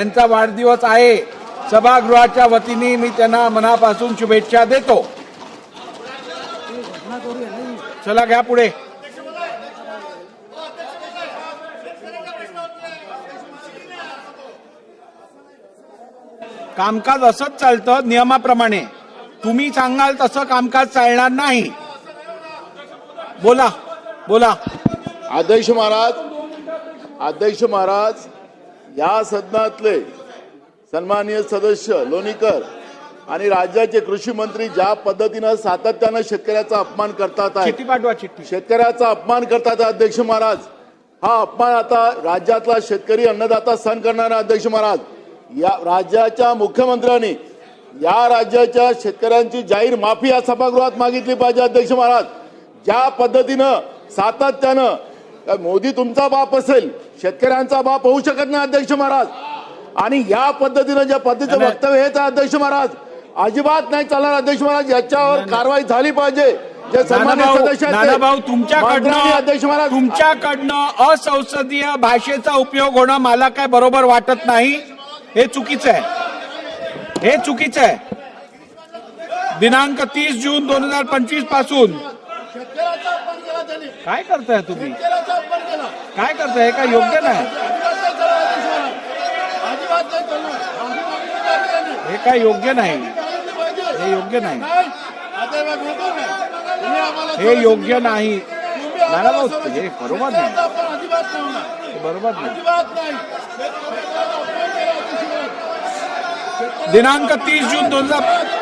त्यांचा वाढदिवस आहे। सभागृहाच्या वतीने मी त्यांना मनापासून शुभेच्छा देतो। चला घ्या पुढे। कामकाज असंच चालतं नियमाप्रमाणे। तुम्ही सांगाल तसं कामकाज चालणार नाही। बोला बोला। अध्यक्ष महाराज, या सदनातले सन्माननीय सदस्य लोणीकर आणि राज्याचे कृषी मंत्री ज्या पद्धतीनं सातत्यानं शेतकऱ्याचा अपमान करतात आहे, शेतकऱ्याचा अपमान करतात अध्यक्ष महाराज, हा अपमान आता राज्यातला शेतकरी अन्नदाता सहन करणार आहे। अध्यक्ष महाराज, या राज्याच्या मुख्यमंत्र्यांनी या राज्याच्या शेतकऱ्यांची जाहीर माफी या सभागृहात मागितली पाहिजे। अध्यक्ष महाराज, ज्या पद्धतीनं सातत्यानं मोदी तुमचा बाप असेल, शेतकऱ्यांचा बाप होऊ शकत नाही अध्यक्ष महाराज, आणि या पद्धतीनं ज्या पद्धतीचं वक्तव्य हेच अध्यक्ष महाराज अजिबात नाही चालणार। अध्यक्ष महाराज, याच्यावर कारवाई झाली पाहिजे। जे सन्मान्य सदस्य तुमच्याकडनं असंसदीय भाषेचा उपयोग होणं मला काय बरोबर वाटत नाही। हे चुकीचं आहे, हे चुकीचं आहे। दिनांक 30 जून 2025 पासून काय करताय तुम्ही? काय करताय? हे काय योग्य नाही, हे काय योग्य नाही, हे योग्य नाही, हे योग्य नाही। नाना भाऊ, हे बरोबर नाही, बरोबर नाही। दिनांक 30 जून 2025